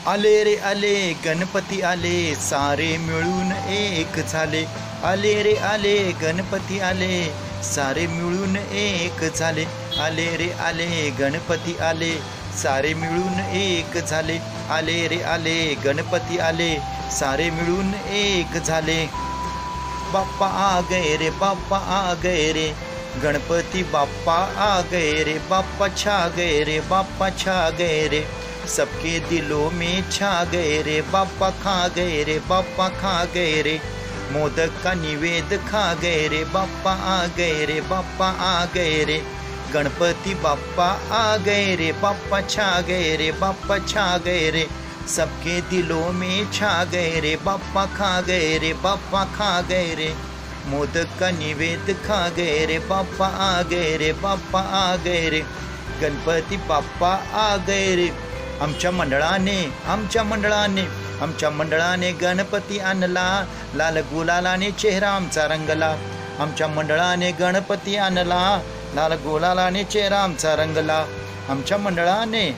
आले रे आले गणपती आले, सारे मिळून एक झाले. आले रे आले गणपती आले, सारे मिळून एक झाले. आले रे आले गणपती आले, सारे मिळून एक झाले. आले रे आले गणपती आले, सारे मिळून एक झाले. बाप्पा आ गए रे, बाप्पा आ गए रे, गणपती बाप्पा आ गए रे. बाप्पा छा गए रे, बाप्पा छा गए रे, सबके दिलों में छा गए रे. बाप्पा खा गए रे, बाप्पा खा गए रे, मोदक का निवेद खा गए रे. बाप्पा आ गए रे, बाप्पा आ गए रे, गणपति बाप्पा आ गए रे. बाप्पा छा गए रे, बाप्पा छा गए रे, सबके दिलों में छा गए रे. बाप्पा खा गए रे, बाप्पा खा गए रे, मोदक का निवेद खा गए रे. बाप्पा आ गए रे, बाप्पा आ गए रे, गणपती बाप्पा आ गए रे. आमच्या मंडळाने गणपती आणला, लाल गुलालाने चेहरा आमचा रंगला. आमच्या मंडळाने गणपती आणला, लाल गुलालाने चेहरा आमचा रंगला. आमच्या मंडळाने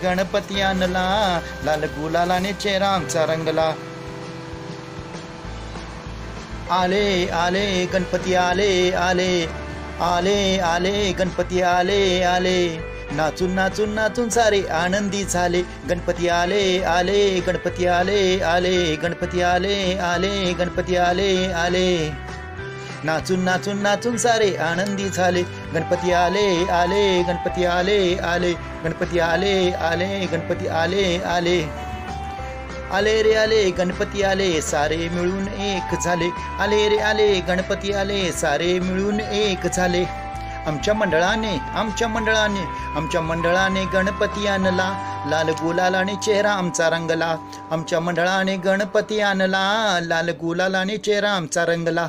गणपती आणला, लाल गुलालाने चेहरा आमचा रंगला. आले आले गणपती आले आले, आले आले गणपती आले आले, नाचून नाचून नाचून सारे आनंदी झाले. गणपती आले आले, गणपती आले आले, गणपती आले आले, गणपती आले आले, नाचून नाचून नाचून सारे आनंदी झाले. गणपती आले आले, गणपती आले आले, गणपती आले आले, गणपती आले आले. आले रे आले गणपती आले, सारे मिळून एक झाले. आले रे आले गणपती आले, सारे मिळून एक झाले. आमच्या मंडळाने गणपती आणला, लाल गुलालाने चेहरा आमचा रंगला. आमच्या मंडळाने गणपती आणला, लाल गुलालाने चेहरा आमचा रंगला.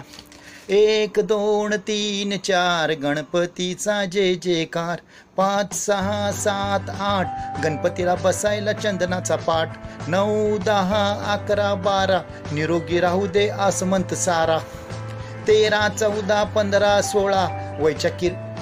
1 2 3 4 गणपतीचा जय जयकार. 5 6 7 8 गणपतीला बसायला चंदनाचा पाठ. 9 10 11 12 निरोगी राहू दे आसमंत सारा. 13 14 15 16 वैच्या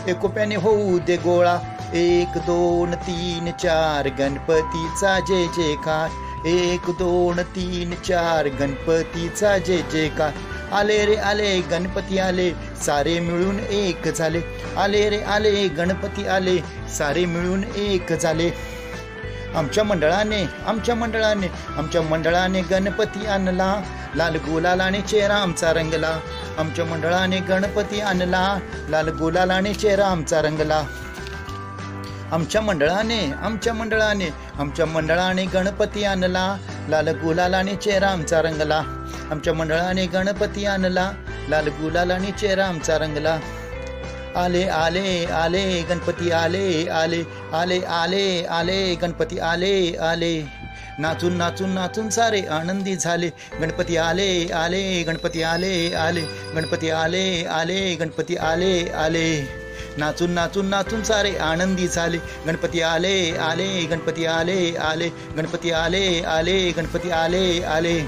एकोप्याने होऊ दे गोळा. 1 2 3 4 गणपतीचा जय जयकार. 1 2 3 4 गणपतीचा जय जयकार. आले रे आले गणपती आले, सारे मिळून एक झाले. आले रे आले गणपती आले, सारे मिळून एक झाले. आमच्या मंडळाने गणपती आणला, लाल गुलालाने चेहरा आमचा रंगला. आमच्या मंडळाने गणपती आणला, लाल गुलालाने चेहरा आमचा रंगला. आमच्या मंडळाने गणपती आणला, लाल गुलालाने चेहरा आमचा रंगला. आमच्या मंडळाने गणपती आणला, लाल गुलालाने चेहरा आमचा रंगला. आले आले आले गणपती आले आले, आले आले आले गणपती आले आले, नाचून नाचून नाचून सारे आनंदी झाले. गणपती आले आले, गणपती आले आले, गणपती आले आले, गणपती आले आले, नाचून नाचून नाचून सारे आनंदी झाले. गणपती आले आले, गणपती आले आले, गणपती आले आले, गणपती आले आले.